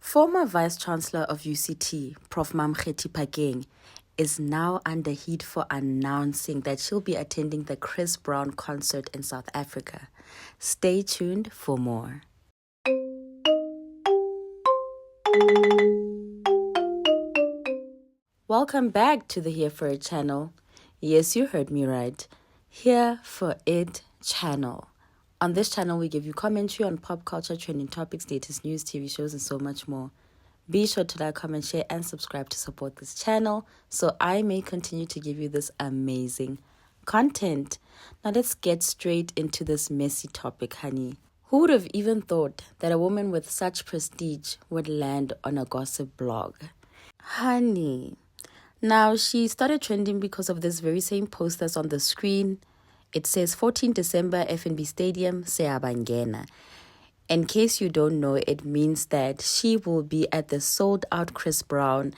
Former Vice Chancellor of UCT, Prof Mamokgethi Phakeng, is now under heat for announcing that she'll be attending the Chris Brown concert in South Africa. Stay tuned for more. Welcome back to the Here For It channel. Yes, you heard me right. Here For It channel. On this channel, we give you commentary on pop culture, trending topics, latest news, TV shows, and so much more. Be sure to like, comment, share, and subscribe to support this channel so I may continue to give you this amazing content. Now let's get straight into this messy topic, honey. Who would have even thought that a woman with such prestige would land on a gossip blog? Honey. Now, she started trending because of this very same post that's on the screen. It says 14 December, FNB Stadium, Seyabangena. In case you don't know, it means that she will be at the sold-out Chris Brown,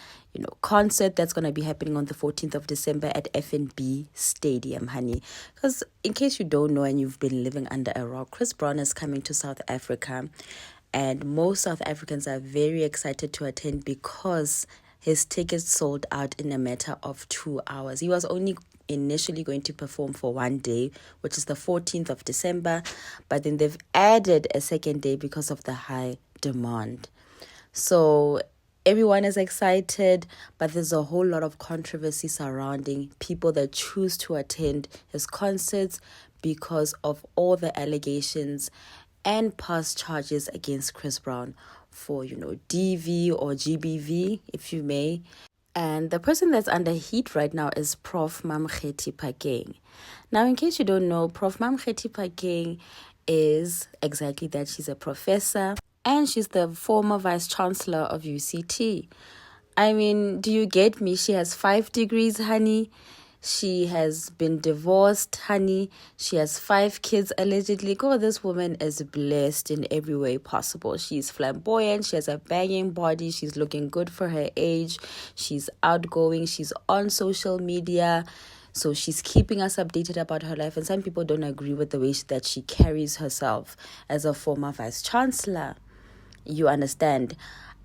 concert that's going to be happening on the 14th of December at FNB Stadium, honey. Because in case you don't know and you've been living under a rock, Chris Brown is coming to South Africa. And most South Africans are very excited to attend because his tickets sold out in a matter of 2 hours. He was only initially going to perform for one day, which is the 14th of December, but then they've added a second day because of the high demand. So everyone is excited, but there's a whole lot of controversy surrounding people that choose to attend his concerts because of all the allegations and past charges against Chris Brown for, DV or GBV, if you may. And the person that's under heat right now is Prof Mamokgethi Phakeng. Now, in case you don't know, Prof Mamokgethi Phakeng is exactly that. She's a professor and she's the former Vice Chancellor of UCT. I mean, do you get me? She has 5 degrees, honey. She has been divorced, honey. She has 5 kids, allegedly. This woman is blessed in every way possible. She's flamboyant. She has a banging body. She's looking good for her age. She's outgoing. She's on social media. So she's keeping us updated about her life. And some people don't agree with the way that she carries herself as a former vice chancellor. You understand?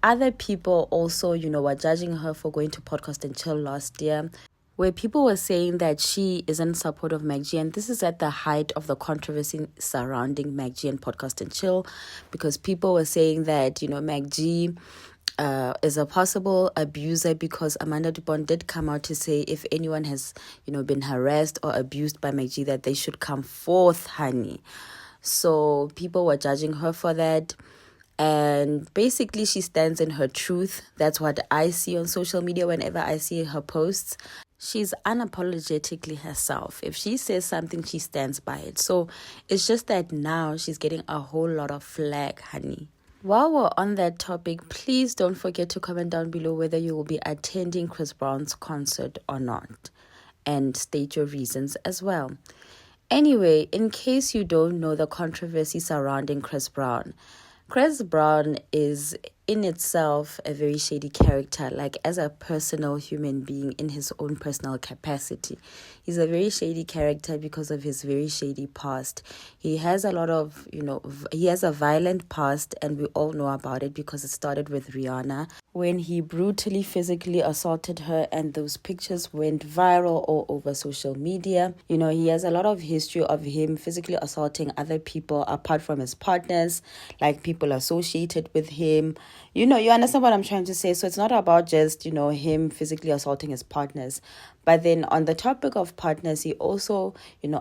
Other people also, were judging her for going to Podcast and Chill last year, where people were saying that she is in support of MacG, and this is at the height of the controversy surrounding MacG and Podcast and Chill, because people were saying that, MacG is a possible abuser, because Amanda Dupont did come out to say if anyone has, been harassed or abused by MacG, that they should come forth, honey. So people were judging her for that. And basically, she stands in her truth. That's what I see on social media whenever I see her posts. She's unapologetically herself. If she says something, she stands by it. So it's just that now she's getting a whole lot of flack, honey. While we're on that topic, please don't forget to comment down below whether you will be attending Chris Brown's concert or not. And state your reasons as well. Anyway, in case you don't know the controversy surrounding Chris Brown is in itself a very shady character, like as a personal human being in his own personal capacity. He's a very shady character because of his very shady past. He has a lot of, he has a violent past, and we all know about it because it started with Rihanna when he brutally physically assaulted her, and those pictures went viral all over social media. He has a lot of history of him physically assaulting other people apart from his partners, like people associated with him. You understand what I'm trying to say. So it's not about just, him physically assaulting his partners. But then on the topic of partners, he also,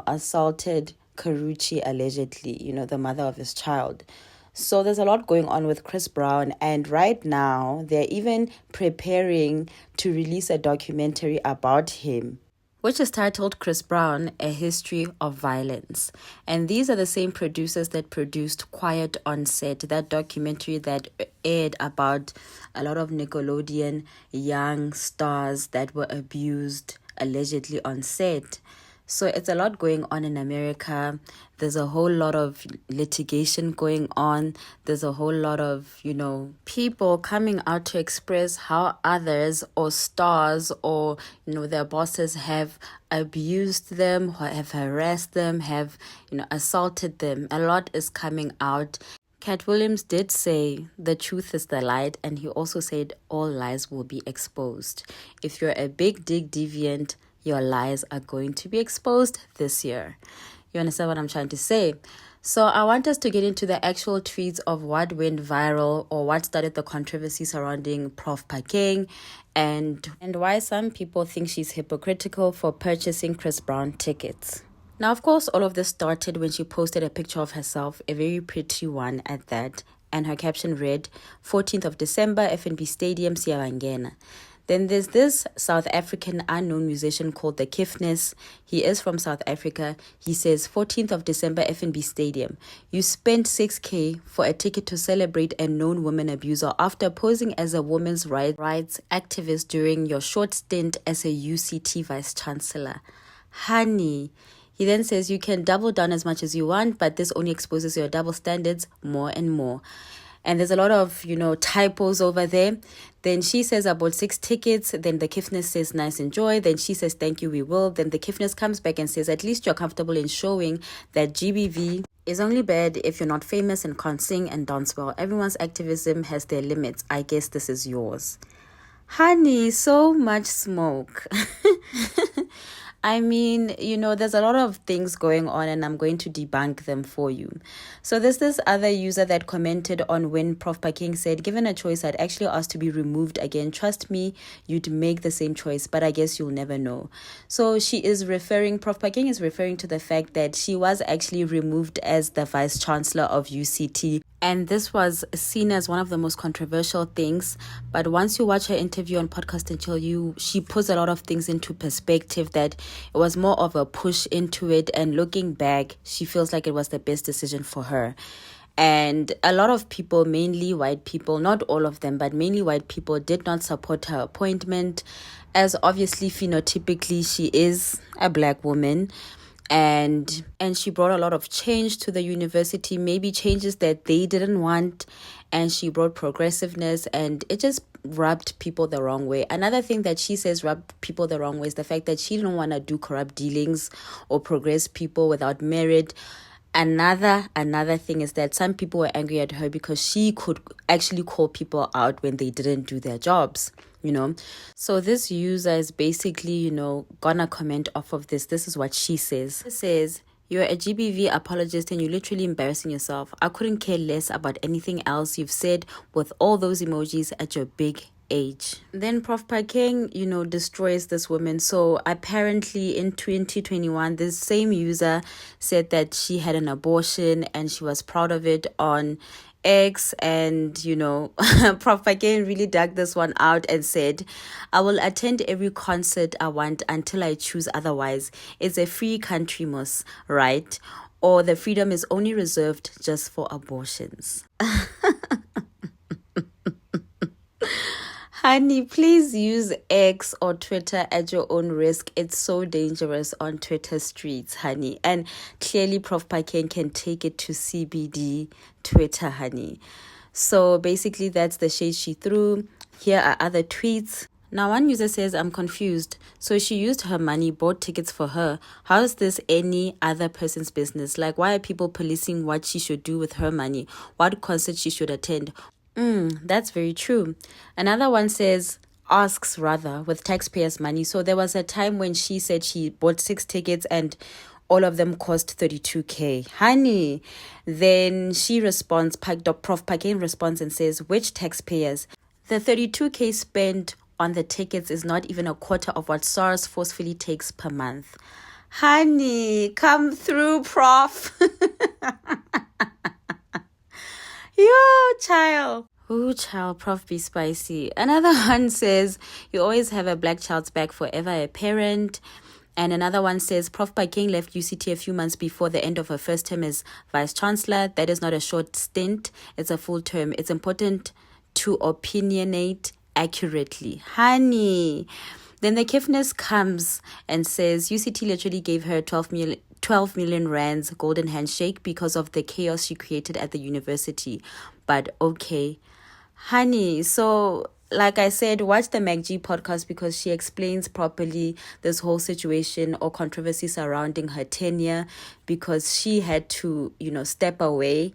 assaulted Karuchi, allegedly, the mother of his child. So there's a lot going on with Chris Brown. And right now, they're even preparing to release a documentary about him, which is titled Chris Brown, A History of Violence. And these are the same producers that produced Quiet on Set, that documentary that aired about a lot of Nickelodeon young stars that were abused allegedly on set. So it's a lot going on in America. There's a whole lot of litigation going on. There's a whole lot of, people coming out to express how others or stars or, their bosses have abused them, have harassed them, have, assaulted them. A lot is coming out. Cat Williams did say the truth is the light, and he also said all lies will be exposed. If you're a big dig deviant, your lies are going to be exposed this year. You understand what I'm trying to say? So I want us to get into the actual tweets of what went viral or what started the controversy surrounding Prof Phakeng and why some people think she's hypocritical for purchasing Chris Brown tickets. Now, of course, all of this started when she posted a picture of herself, a very pretty one at that, and her caption read, 14th of December, FNB Stadium, Siyabangena. Then there's this South African unknown musician called The Kiffness. He is from South Africa. He says, 14th of December, FNB Stadium. You spent 6K for a ticket to celebrate a known woman abuser after posing as a women's rights activist during your short stint as a UCT Vice Chancellor. Honey. He then says, you can double down as much as you want, but this only exposes your double standards more and more. And there's a lot of, typos over there. Then she says, I bought 6 tickets. Then the Kiffness says, nice, enjoy. Then she says, thank you, we will. Then the Kiffness comes back and says, at least you're comfortable in showing that GBV is only bad if you're not famous and can't sing and dance well. Everyone's activism has their limits. I guess this is yours. Honey, so much smoke. I mean, there's a lot of things going on and I'm going to debunk them for you. So there's this other user that commented on when Prof Phakeng said, given a choice, I'd actually ask to be removed again. Trust me, you'd make the same choice, but I guess you'll never know. So Prof Phakeng is referring to the fact that she was actually removed as the Vice Chancellor of UCT. And this was seen as one of the most controversial things. But once you watch her interview on Podcast and Chill, she puts a lot of things into perspective that it was more of a push into it. And looking back, she feels like it was the best decision for her. And a lot of people, mainly white people, not all of them, but mainly white people, did not support her appointment, as obviously phenotypically she is a black woman. And she brought a lot of change to the university, maybe changes that they didn't want, and she brought progressiveness, and it just rubbed people the wrong way. Another thing that she says rubbed people the wrong way is the fact that she didn't want to do corrupt dealings or progress people without merit. Another thing is that some people were angry at her because she could actually call people out when they didn't do their jobs. So this user is basically, gonna comment off of this. This is what she says. She says, you're a GBV apologist and you're literally embarrassing yourself. I couldn't care less about anything else you've said with all those emojis at your big age. Then Prof Phakeng, destroys this woman. So apparently in 2021, this same user said that she had an abortion and she was proud of it on X, and Prof Phakeng really dug this one out and said, I will attend every concert I want until I choose otherwise. It's a free country, right? Or the freedom is only reserved just for abortions. Honey, please use X or Twitter at your own risk. It's so dangerous on Twitter streets, honey. And clearly Prof Phakeng can take it to CBD Twitter, honey. So basically that's the shade she threw. Here are other tweets. Now one user says, I'm confused. So she used her money, bought tickets for her. How is this any other person's business? Like, why are people policing what she should do with her money? What concert she should attend? That's very true. Another one says, asks rather, with taxpayers' money. So there was a time when she said she bought 6 tickets and all of them cost 32K. Honey. Then she responds, Prof Phakeng responds and says, which taxpayers? The 32K spent on the tickets is not even a quarter of what SARS forcefully takes per month. Honey, come through, Prof. Yo, child. Ooh, child, Prof be spicy. Another one says, you always have a black child's back, forever a parent. And another one says, Prof Phakeng left UCT a few months before the end of her first term as Vice Chancellor. That is not a short stint. It's a full term. It's important to opinionate accurately. Honey. Then the Kiffness comes and says, UCT literally gave her 12 million rands golden handshake because of the chaos she created at the university. But okay. Honey, so like I said, watch the MacG podcast because she explains properly this whole situation or controversy surrounding her tenure because she had to, step away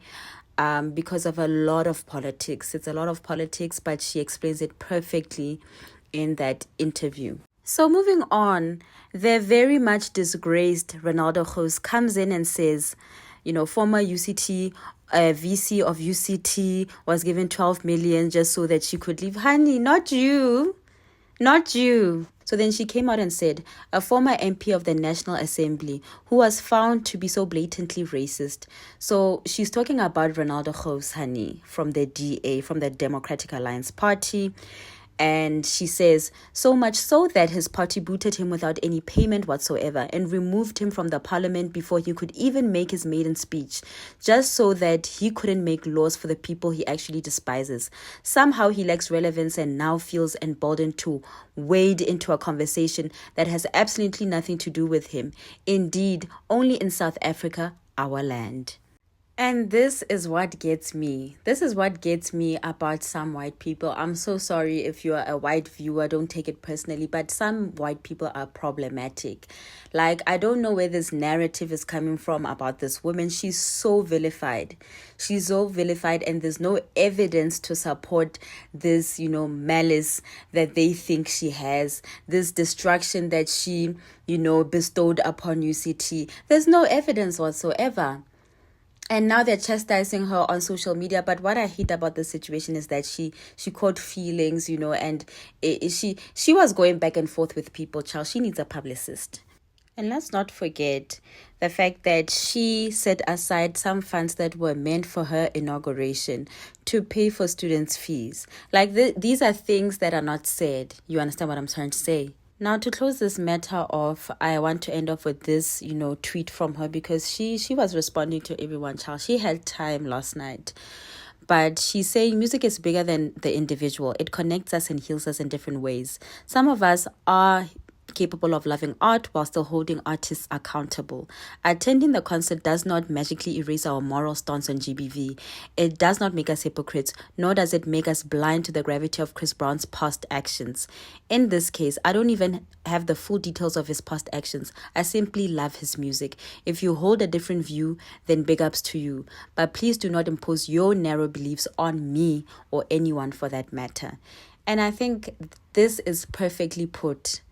because of a lot of politics. It's a lot of politics, but she explains it perfectly in that interview. So moving on, the very much disgraced Renaldo Gouws comes in and says, former UCT VC of UCT was given 12 million just so that she could leave. Honey, not you. Not you. So then she came out and said, a former MP of the National Assembly who was found to be so blatantly racist. So she's talking about Renaldo Gouws, honey, from the DA, from the Democratic Alliance Party. And she says, so much so that his party booted him without any payment whatsoever and removed him from the parliament before he could even make his maiden speech, just so that he couldn't make laws for the people he actually despises. Somehow he lacks relevance and now feels emboldened to wade into a conversation that has absolutely nothing to do with him. Indeed, only in South Africa, our land. And this is what gets me. This is what gets me about some white people. I'm so sorry if you're a white viewer, don't take it personally, but some white people are problematic. Like, I don't know where this narrative is coming from about this woman. She's so vilified. She's so vilified, and there's no evidence to support this, malice that they think she has, this destruction that she, bestowed upon UCT. There's no evidence whatsoever. And now they're chastising her on social media. But what I hate about the situation is that she caught feelings, and she was going back and forth with people. Child, she needs a publicist. And let's not forget the fact that she set aside some funds that were meant for her inauguration to pay for students' fees. Like, these are things that are not said. You understand what I'm trying to say? Now, to close this matter off, I want to end off with this, tweet from her, because she was responding to everyone, child. She had time last night. But she's saying music is bigger than the individual. It connects us and heals us in different ways. Some of us are capable of loving art while still holding artists accountable. Attending the concert does not magically erase our moral stance on GBV. It does not make us hypocrites, nor does it make us blind to the gravity of Chris Brown's past actions. In this case, I don't even have the full details of his past actions. I simply love his music. If you hold a different view, then big ups to you. But please do not impose your narrow beliefs on me or anyone for that matter. And I think this is perfectly put.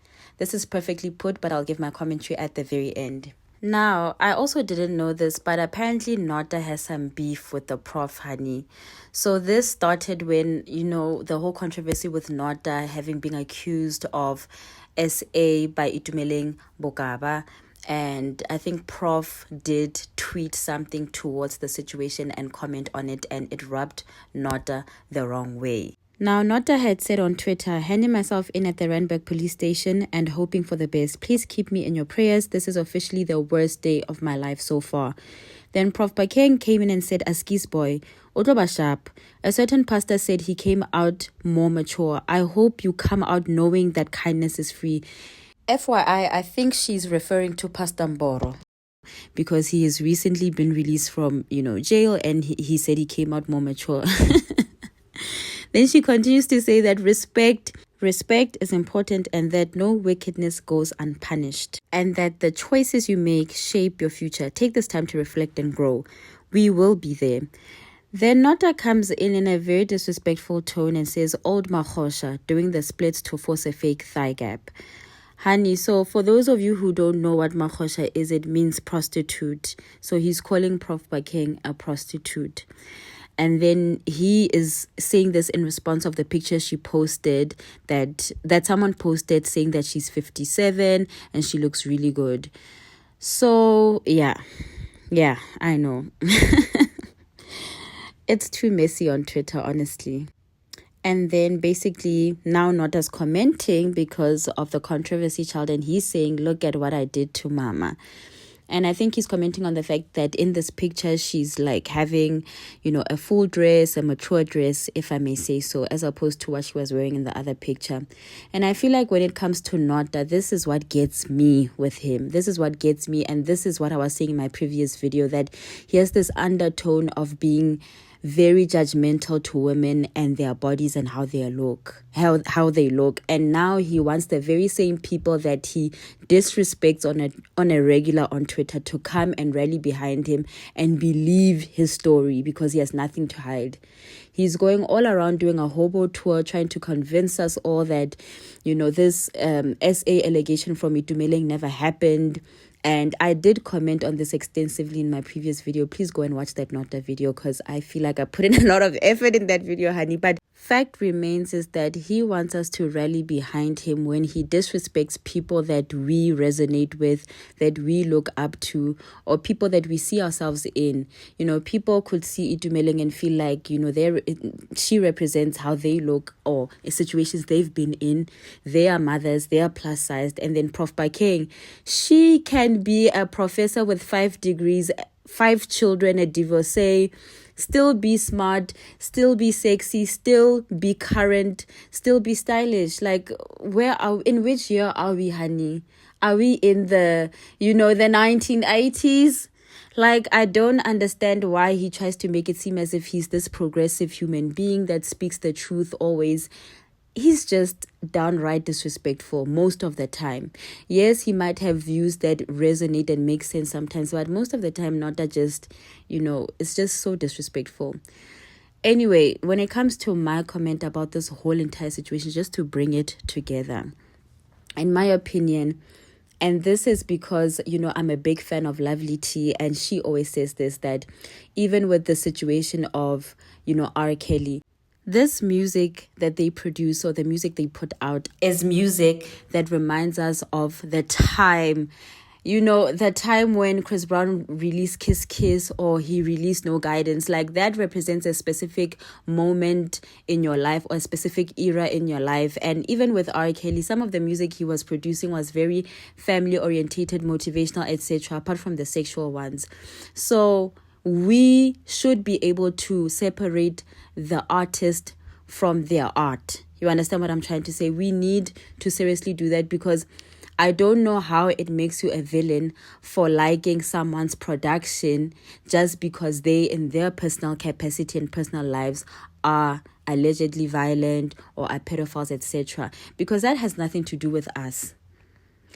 But I'll give my commentary at the very end. Now, I also didn't know this, but apparently Nota has some beef with the prof, honey. So this started when, the whole controversy with Nota having been accused of SA by Itumeleng Bokaba. And I think Prof did tweet something towards the situation and comment on it, and it rubbed Nota the wrong way. Now, Nota had said on Twitter, handing myself in at the Randburg police station and hoping for the best. Please keep me in your prayers. This is officially the worst day of my life so far. Then Prof Phakeng came in and said, Askis boy, Otloba sharp. A certain pastor said he came out more mature. I hope you come out knowing that kindness is free. FYI, I think she's referring to Pastor Mboro, because he has recently been released from, jail, and he said he came out more mature. Then she continues to say that respect is important, and that no wickedness goes unpunished, and that the choices you make shape your future. Take this time to reflect and grow. We will be there. Then Nota comes in a very disrespectful tone and says, old Mahosha, doing the splits to force a fake thigh gap. Honey, so for those of you who don't know what Mahosha is, it means prostitute. So he's calling Prof Phakeng a prostitute. And then he is saying this in response of the picture she posted that someone posted saying that she's 57 and she looks really good. So, yeah, I know. It's too messy on Twitter, honestly. And then basically now Nota's commenting because of the controversy, child, and he's saying, look at what I did to Mama. And I think he's commenting on the fact that in this picture, she's like having, a full dress, a mature dress, if I may say so, as opposed to what she was wearing in the other picture. And I feel like when it comes to Nota, this is what gets me with him. This is what gets me. And this is what I was saying in my previous video, that he has this undertone of being very judgmental to women and their bodies and how they look. And now he wants the very same people that he disrespects on a regular on Twitter to come and rally behind him and believe his story because he has nothing to hide. He's going all around doing a hobo tour, trying to convince us all that, this SA allegation from Itumeleng never happened. And I did comment on this extensively in my previous video. Please go and watch that Nota video because I feel like I put in a lot of effort in that video, honey. But fact remains is that he wants us to rally behind him when he disrespects people that we resonate with, that we look up to, or people that we see ourselves in. People could see Itumeleng and feel like, she represents how they look or situations they've been in. They are mothers, they are plus sized. And then Prof Phakeng, she can be a professor with 5 degrees, 5 children, a divorcee, still be smart, still be sexy, still be current, still be stylish. Like, in which year are we, honey? Are we in the 1980s? Like, I don't understand why he tries to make it seem as if he's this progressive human being that speaks the truth always. He's just downright disrespectful most of the time. Yes, he might have views that resonate and make sense sometimes, but most of the time, not that just, it's just so disrespectful. Anyway, when it comes to my comment about this whole entire situation, just to bring it together, in my opinion, and this is because, I'm a big fan of Lovely T, and she always says this, that even with the situation of, R. Kelly, this music that they produce or the music they put out is music that reminds us of the time, the time when Chris Brown released Kiss Kiss or he released No Guidance. Like, that represents a specific moment in your life or a specific era in your life. And even with R. Kelly, some of the music he was producing was very family orientated, motivational, etc., apart from the sexual ones. So we should be able to separate the artist from their art. You understand what I'm trying to say? We need to seriously do that, because I don't know how it makes you a villain for liking someone's production just because they, in their personal capacity and personal lives, are allegedly violent or are pedophiles, etc. Because that has nothing to do with us.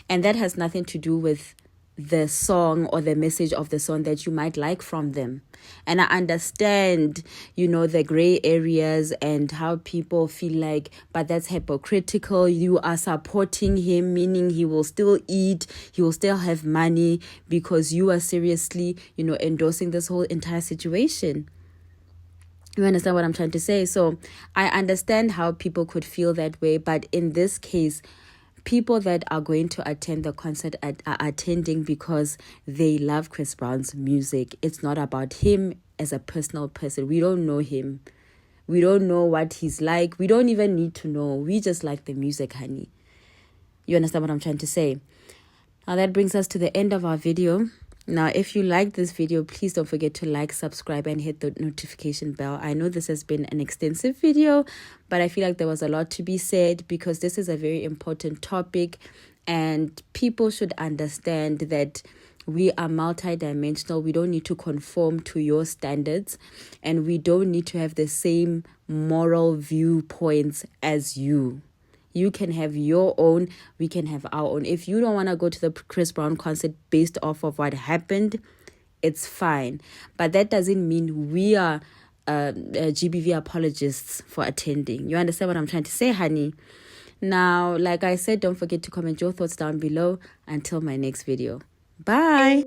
And that has nothing to do with the song or the message of the song that you might like from them. And I understand, the gray areas and how people feel like, but that's hypocritical. You are supporting him, meaning he will still eat, he will still have money because you are seriously, endorsing this whole entire situation. You understand what I'm trying to say? So I understand how people could feel that way, but in this case, people that are going to attend the concert are attending because they love Chris Brown's music. It's not about him as a personal person. We don't know him. We don't know what he's like. We don't even need to know. We just like the music, honey. You understand what I'm trying to say? Now that brings us to the end of our video. Now, if you like this video, please don't forget to like, subscribe, and hit the notification bell. I know this has been an extensive video, but I feel like there was a lot to be said because this is a very important topic, and people should understand that we are multidimensional. We don't need to conform to your standards, and we don't need to have the same moral viewpoints as you. You can have your own, we can have our own. If you don't want to go to the Chris Brown concert based off of what happened, it's fine. But that doesn't mean we are GBV apologists for attending. You understand what I'm trying to say, honey? Now, like I said, don't forget to comment your thoughts down below. Until my next video. Bye.